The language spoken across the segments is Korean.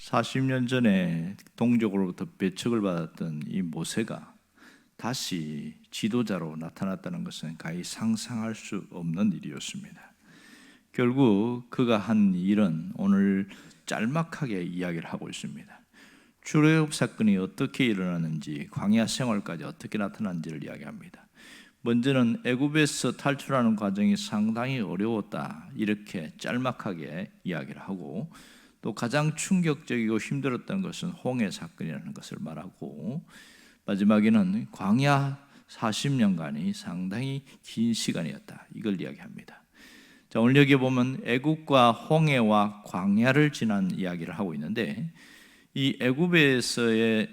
40년 전에 동족으로부터 배척을 받았던 이 모세가 다시 지도자로 나타났다는 것은 가히 상상할 수 없는 일이었습니다. 결국 그가 한 일은 오늘 짤막하게 이야기를 하고 있습니다. 출애굽 사건이 어떻게 일어났는지, 광야 생활까지 어떻게 나타난지를 이야기합니다. 먼저는 애굽에서 탈출하는 과정이 상당히 어려웠다, 이렇게 짤막하게 이야기를 하고, 또 가장 충격적이고 힘들었던 것은 홍해 사건이라는 것을 말하고, 마지막에는 광야 40년간이 상당히 긴 시간이었다, 이걸 이야기합니다. 자, 오늘 여기 보면 애굽과 홍해와 광야를 지난 이야기를 하고 있는데, 이 애굽에서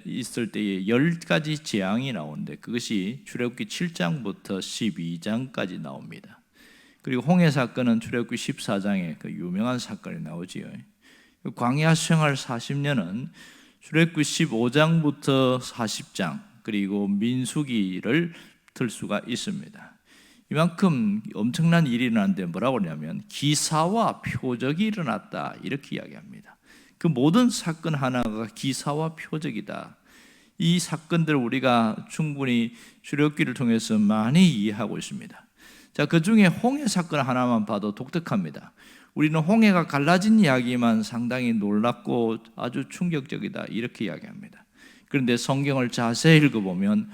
있을 때에 10가지 재앙이 나오는데 그것이 출애굽기 7장부터 12장까지 나옵니다. 그리고 홍해 사건은 출애굽기 14장에 그 유명한 사건이 나오지요. 광야 생활 40년은 출애굽기 15장부터 40장 그리고 민수기를 들 수가 있습니다. 이만큼 엄청난 일이 일어났는데 뭐라고 하냐면 기사와 표적이 일어났다, 이렇게 이야기합니다. 그 모든 사건 하나가 기사와 표적이다. 이 사건들을 우리가 충분히 출애굽기를 통해서 많이 이해하고 있습니다. 자, 그 중에 홍해 사건 하나만 봐도 독특합니다. 우리는 홍해가 갈라진 이야기만 상당히 놀랍고 아주 충격적이다, 이렇게 이야기합니다. 그런데 성경을 자세히 읽어보면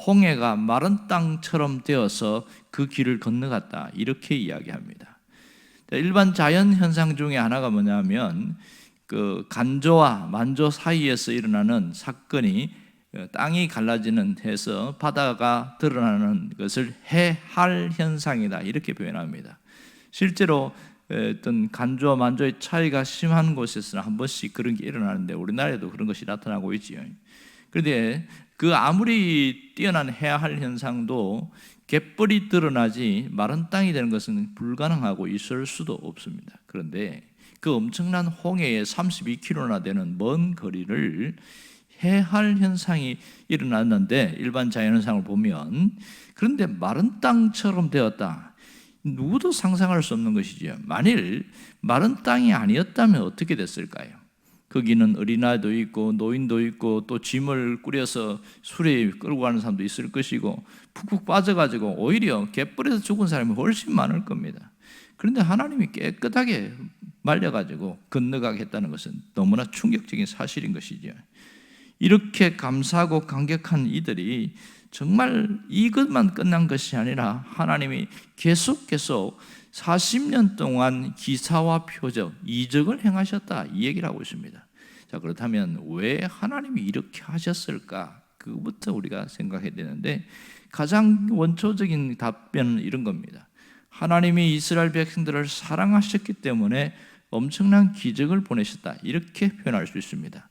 홍해가 마른 땅처럼 되어서 그 길을 건너갔다, 이렇게 이야기합니다. 일반 자연 현상 중에 하나가 뭐냐면 그 간조와 만조 사이에서 일어나는 사건이 땅이 갈라지는 해서 바다가 드러나는 것을 해할 현상이다, 이렇게 표현합니다. 실제로 어떤 간조와 만조의 차이가 심한 곳에서는 한 번씩 그런 게 일어나는데 우리나라에도 그런 것이 나타나고 있지요. 그런데 그 아무리 뛰어난 해할 현상도 갯벌이 드러나지 마른 땅이 되는 것은 불가능하고 있을 수도 없습니다. 그런데 그 엄청난 홍해에 32km나 되는 먼 거리를 해할 현상이 일어났는데 일반 자연현상을 보면, 그런데 마른 땅처럼 되었다. 누구도 상상할 수 없는 것이죠. 만일 마른 땅이 아니었다면 어떻게 됐을까요? 거기는 어린아이도 있고 노인도 있고 또 짐을 꾸려서 수레에 끌고 가는 사람도 있을 것이고 푹푹 빠져가지고 오히려 갯벌에서 죽은 사람이 훨씬 많을 겁니다. 그런데 하나님이 깨끗하게 말려가지고 건너가게 했다는 것은 너무나 충격적인 사실인 것이죠. 이렇게 감사하고 감격한 이들이 정말 이것만 끝난 것이 아니라 하나님이 계속 40년 동안 기사와 표적, 이적을 행하셨다, 이 얘기를 하고 있습니다. 자, 그렇다면 왜 하나님이 이렇게 하셨을까? 그것부터 우리가 생각해야 되는데 가장 원초적인 답변은 이런 겁니다. 하나님이 이스라엘 백성들을 사랑하셨기 때문에 엄청난 기적을 보내셨다, 이렇게 표현할 수 있습니다.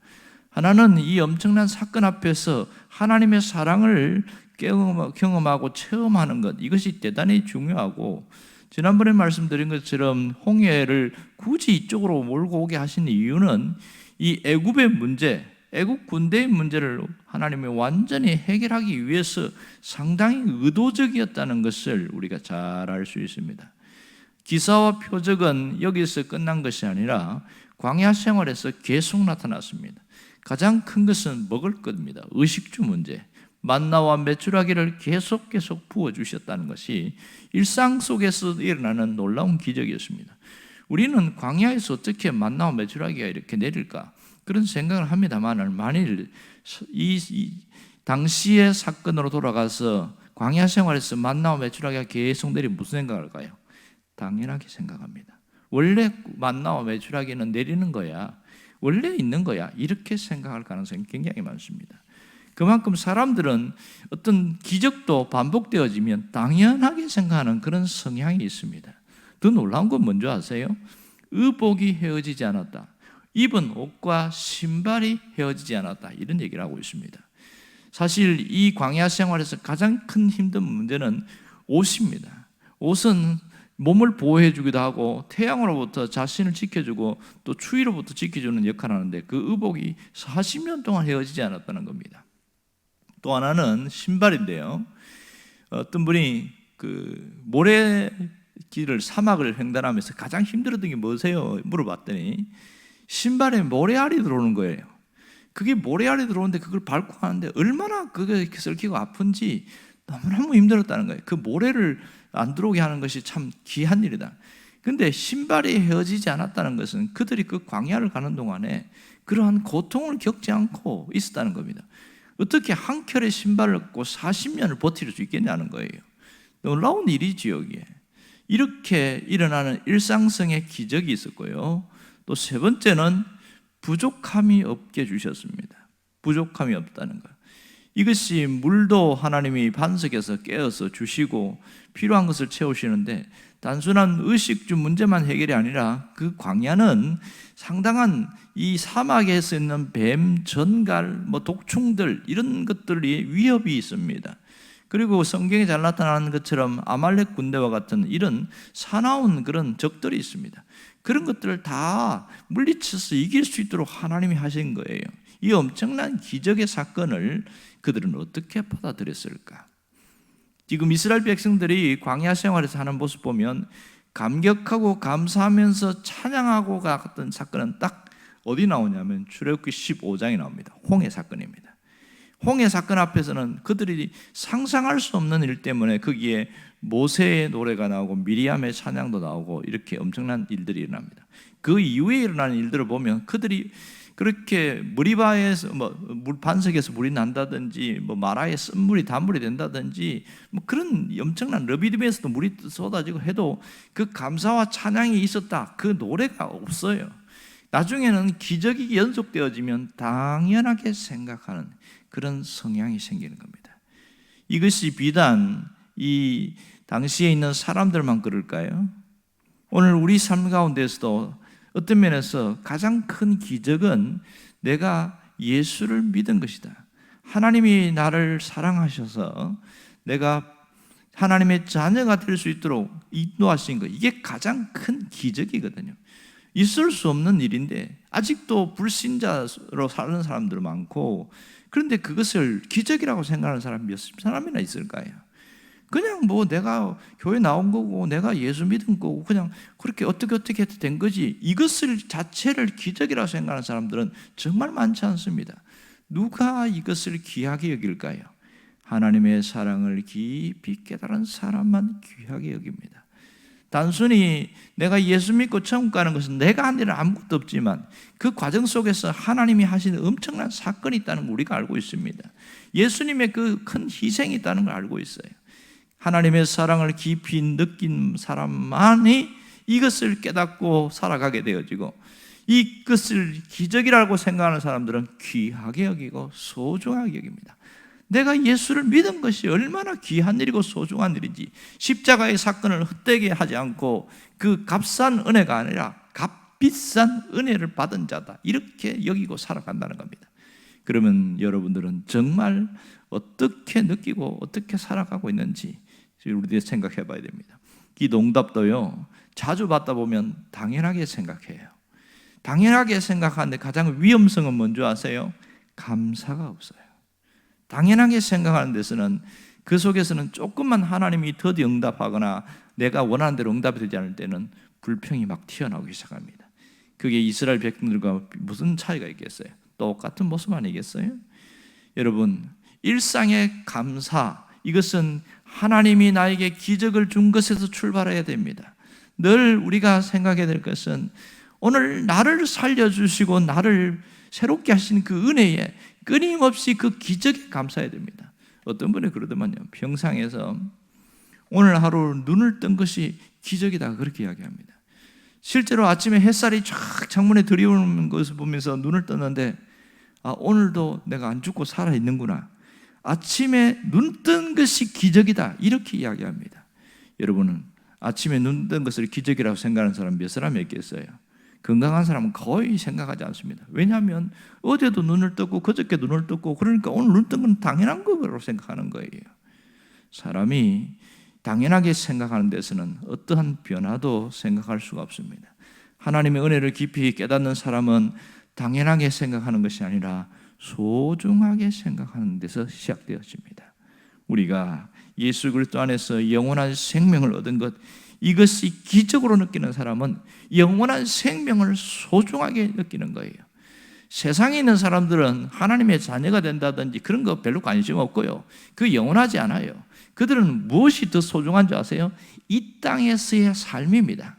하나는 이 엄청난 사건 앞에서 하나님의 사랑을 경험하고 체험하는 것, 이것이 대단히 중요하고, 지난번에 말씀드린 것처럼 홍해를 굳이 이쪽으로 몰고 오게 하신 이유는 이 애굽의 문제, 애국 군대의 문제를 하나님이 완전히 해결하기 위해서 상당히 의도적이었다는 것을 우리가 잘 알 수 있습니다. 기사와 표적은 여기서 끝난 것이 아니라 광야 생활에서 계속 나타났습니다. 가장 큰 것은 먹을 것입니다. 의식주 문제, 만나와 메추라기를 계속 부어주셨다는 것이 일상 속에서 일어나는 놀라운 기적이었습니다. 우리는 광야에서 어떻게 만나와 메추라기가 이렇게 내릴까? 그런 생각을 합니다만, 만일 이 당시의 사건으로 돌아가서 광야 생활에서 만나와 메추라기가 계속 내리면 무슨 생각을 할까요? 당연하게 생각합니다. 원래 만나와 메추라기는 내리는 거야, 원래 있는 거야, 이렇게 생각할 가능성이 굉장히 많습니다. 그만큼 사람들은 어떤 기적도 반복되어지면 당연하게 생각하는 그런 성향이 있습니다. 더 놀라운 건 뭔지 아세요? 의복이 헤어지지 않았다, 입은 옷과 신발이 헤어지지 않았다, 이런 얘기를 하고 있습니다. 사실 이 광야 생활에서 가장 큰 힘든 문제는 옷입니다. 옷은 몸을 보호해 주기도 하고 태양으로부터 자신을 지켜주고 또 추위로부터 지켜주는 역할을 하는데 그 의복이 40년 동안 헤어지지 않았다는 겁니다. 또 하나는 신발인데요. 어떤 분이 그 모래길을 사막을 횡단하면서 가장 힘들었던 게 뭐세요? 물어봤더니 신발에 모래알이 들어오는 거예요. 그게 모래알이 들어오는데 그걸 밟고 하는데 얼마나 그게 썩히고 아픈지 너무너무 힘들었다는 거예요. 그 모래를 안 들어오게 하는 것이 참 귀한 일이다. 근데 신발이 헤어지지 않았다는 것은 그들이 그 광야를 가는 동안에 그러한 고통을 겪지 않고 있었다는 겁니다. 어떻게 한 켤의 신발을 얻고 40년을 버틸 수 있겠냐는 거예요. 놀라운 일이지요, 여기에. 이렇게 일어나는 일상성의 기적이 있었고요. 또 세 번째는 부족함이 없게 주셨습니다. 부족함이 없다는 것. 이것이 물도 하나님이 반석에서 깨어서 주시고 필요한 것을 채우시는데 단순한 의식주 문제만 해결이 아니라 그 광야는 상당한 이 사막에서 있는 뱀, 전갈, 독충들 이런 것들이 위협이 있습니다. 그리고 성경에 잘 나타나는 것처럼 아말렉 군대와 같은 이런 사나운 그런 적들이 있습니다. 그런 것들을 다 물리쳐서 이길 수 있도록 하나님이 하신 거예요. 이 엄청난 기적의 사건을 그들은 어떻게 받아들였을까? 지금 이스라엘 백성들이 광야 생활에서 하는 모습 보면 감격하고 감사하면서 찬양하고 같은 사건은 딱 어디 나오냐면 출애굽기 15장에 나옵니다. 홍해 사건입니다. 홍해 사건 앞에서는 그들이 상상할 수 없는 일 때문에 거기에 모세의 노래가 나오고 미리암의 찬양도 나오고 이렇게 엄청난 일들이 일어납니다. 그 이후에 일어나는 일들을 보면 그들이 그렇게 머리바에서 물 반석에서 물이 난다든지 마라에 쓴물이 단물이 된다든지 그런 엄청난 러비딤에서도 물이 쏟아지고 해도 그 감사와 찬양이 있었다. 그 노래가 없어요. 나중에는 기적이 연속되어지면 당연하게 생각하는 그런 성향이 생기는 겁니다. 이것이 비단 이 당시에 있는 사람들만 그럴까요? 오늘 우리 삶 가운데서도 어떤 면에서 가장 큰 기적은 내가 예수를 믿은 것이다. 하나님이 나를 사랑하셔서 내가 하나님의 자녀가 될 수 있도록 인도하신 것, 이게 가장 큰 기적이거든요. 있을 수 없는 일인데 아직도 불신자로 사는 사람들 많고, 그런데 그것을 기적이라고 생각하는 사람이 몇 사람이나 있을까요? 그냥 내가 교회 나온 거고 내가 예수 믿은 거고 그냥 그렇게 어떻게 해도 된 거지, 이것을 자체를 기적이라고 생각하는 사람들은 정말 많지 않습니다. 누가 이것을 귀하게 여길까요? 하나님의 사랑을 깊이 깨달은 사람만 귀하게 여깁니다. 단순히 내가 예수 믿고 천국 가는 것은 내가 한 일은 아무것도 없지만 그 과정 속에서 하나님이 하시는 엄청난 사건이 있다는 걸 우리가 알고 있습니다. 예수님의 그 큰 희생이 있다는 걸 알고 있어요. 하나님의 사랑을 깊이 느낀 사람만이 이것을 깨닫고 살아가게 되어지고, 이것을 기적이라고 생각하는 사람들은 귀하게 여기고 소중하게 여깁니다. 내가 예수를 믿은 것이 얼마나 귀한 일이고 소중한 일인지, 십자가의 사건을 헛되게 하지 않고 그 값싼 은혜가 아니라 값비싼 은혜를 받은 자다, 이렇게 여기고 살아간다는 겁니다. 그러면 여러분들은 정말 어떻게 느끼고 어떻게 살아가고 있는지 우리들이 생각해 봐야 됩니다. 이 농답도요, 자주 받다 보면 당연하게 생각해요. 당연하게 생각하는데 가장 위험성은 뭔지 아세요? 감사가 없어요. 당연하게 생각하는 데서는 그 속에서는 조금만 하나님이 더디 응답하거나 내가 원하는 대로 응답이 되지 않을 때는 불평이 막 튀어나오기 시작합니다. 그게 이스라엘 백성들과 무슨 차이가 있겠어요? 똑같은 모습 아니겠어요? 여러분, 일상의 감사, 이것은 하나님이 나에게 기적을 준 것에서 출발해야 됩니다. 늘 우리가 생각해야 될 것은 오늘 나를 살려주시고 나를 새롭게 하신 그 은혜에 끊임없이 그 기적에 감사해야 됩니다. 어떤 분이 그러더만요, 평상에서 오늘 하루 눈을 뜬 것이 기적이다, 그렇게 이야기합니다. 실제로 아침에 햇살이 쫙 창문에 들이오는 것을 보면서 눈을 떴는데 오늘도 내가 안 죽고 살아있는구나, 아침에 눈 뜬 것이 기적이다, 이렇게 이야기합니다. 여러분은 아침에 눈 뜬 것을 기적이라고 생각하는 사람 몇 사람이 있겠어요? 건강한 사람은 거의 생각하지 않습니다. 왜냐하면 어제도 눈을 떴고 그저께 눈을 떴고, 그러니까 오늘 눈 뜬 건 당연한 거라고 생각하는 거예요. 사람이 당연하게 생각하는 데서는 어떠한 변화도 생각할 수가 없습니다. 하나님의 은혜를 깊이 깨닫는 사람은 당연하게 생각하는 것이 아니라 소중하게 생각하는 데서 시작되어집니다. 우리가 예수 그리스도 안에서 영원한 생명을 얻은 것, 이것이 기적으로 느끼는 사람은 영원한 생명을 소중하게 느끼는 거예요. 세상에 있는 사람들은 하나님의 자녀가 된다든지 그런 거 별로 관심 없고요. 그 영원하지 않아요. 그들은 무엇이 더 소중한 줄 아세요? 이 땅에서의 삶입니다.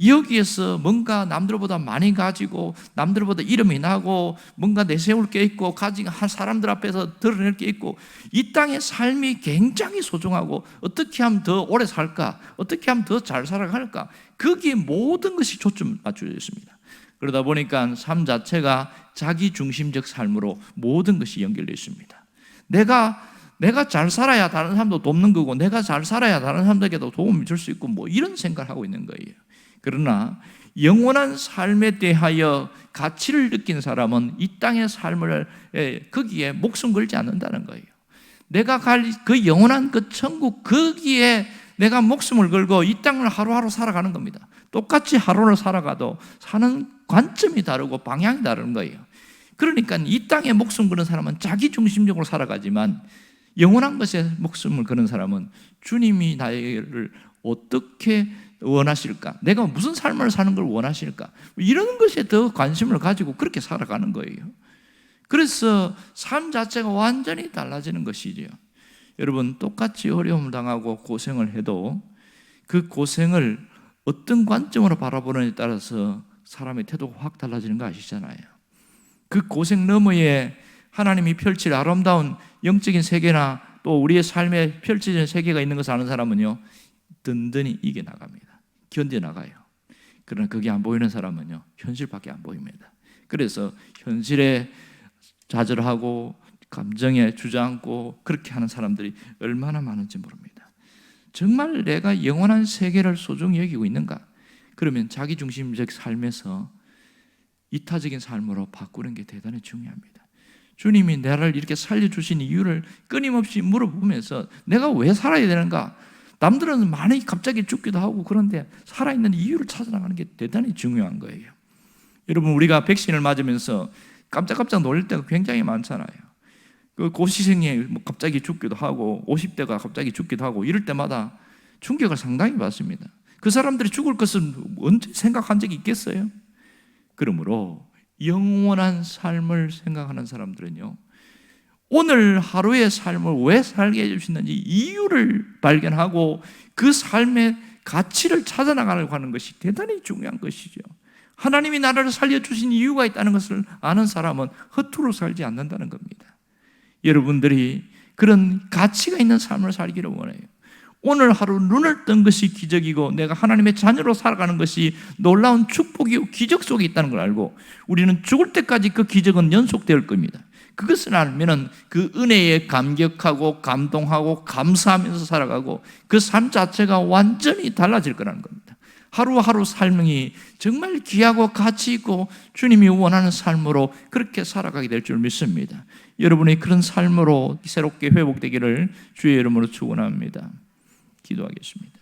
여기에서 뭔가 남들보다 많이 가지고 남들보다 이름이 나고 뭔가 내세울 게 있고 가진 사람들 앞에서 드러낼 게 있고 이 땅의 삶이 굉장히 소중하고 어떻게 하면 더 오래 살까? 어떻게 하면 더 잘 살아갈까? 거기에 모든 것이 초점 맞춰져 있습니다. 그러다 보니까 삶 자체가 자기 중심적 삶으로 모든 것이 연결되어 있습니다. 내가 잘 살아야 다른 사람도 돕는 거고 내가 잘 살아야 다른 사람들에게도 도움을 줄 수 있고 뭐 이런 생각을 하고 있는 거예요. 그러나 영원한 삶에 대하여 가치를 느낀 사람은 이 땅의 삶을 거기에 목숨 걸지 않는다는 거예요. 내가 갈 그 영원한 그 천국 거기에 내가 목숨을 걸고 이 땅을 하루하루 살아가는 겁니다. 똑같이 하루를 살아가도 사는 관점이 다르고 방향이 다른 거예요. 그러니까 이 땅에 목숨 거는 사람은 자기 중심적으로 살아가지만 영원한 것에 목숨을 거는 사람은 주님이 나를 어떻게 원하실까? 내가 무슨 삶을 사는 걸 원하실까? 이런 것에 더 관심을 가지고 그렇게 살아가는 거예요. 그래서 삶 자체가 완전히 달라지는 것이죠. 여러분, 똑같이 어려움을 당하고 고생을 해도 그 고생을 어떤 관점으로 바라보느냐에 따라서 사람의 태도가 확 달라지는 거 아시잖아요. 그 고생 너머에 하나님이 펼칠 아름다운 영적인 세계나 또 우리의 삶에 펼쳐진 세계가 있는 것을 아는 사람은요, 든든히 이겨나갑니다. 견뎌나가요. 그러나 그게 안 보이는 사람은요, 현실밖에 안 보입니다. 그래서 현실에 좌절하고 감정에 주저앉고 그렇게 하는 사람들이 얼마나 많은지 모릅니다. 정말 내가 영원한 세계를 소중히 여기고 있는가? 그러면 자기중심적 삶에서 이타적인 삶으로 바꾸는 게 대단히 중요합니다. 주님이 나를 이렇게 살려주신 이유를 끊임없이 물어보면서 내가 왜 살아야 되는가? 남들은 많이 갑자기 죽기도 하고 그런데 살아있는 이유를 찾아나가는 게 대단히 중요한 거예요. 여러분, 우리가 백신을 맞으면서 깜짝깜짝 놀랄 때가 굉장히 많잖아요. 그 고시생이 갑자기 죽기도 하고 50대가 갑자기 죽기도 하고 이럴 때마다 충격을 상당히 받습니다. 그 사람들이 죽을 것은 언제 생각한 적이 있겠어요? 그러므로 영원한 삶을 생각하는 사람들은요, 오늘 하루의 삶을 왜 살게 해주시는지 이유를 발견하고 그 삶의 가치를 찾아나가려고 하는 것이 대단히 중요한 것이죠. 하나님이 나를 살려주신 이유가 있다는 것을 아는 사람은 허투루 살지 않는다는 겁니다. 여러분들이 그런 가치가 있는 삶을 살기를 원해요. 오늘 하루 눈을 뜬 것이 기적이고 내가 하나님의 자녀로 살아가는 것이 놀라운 축복이고 기적 속에 있다는 걸 알고 우리는 죽을 때까지 그 기적은 연속될 겁니다. 그것을 알면은 그 은혜에 감격하고 감동하고 감사하면서 살아가고 그 삶 자체가 완전히 달라질 거라는 겁니다. 하루하루 삶이 정말 귀하고 가치 있고 주님이 원하는 삶으로 그렇게 살아가게 될 줄 믿습니다. 여러분의 그런 삶으로 새롭게 회복되기를 주의 이름으로 축원합니다. 기도하겠습니다.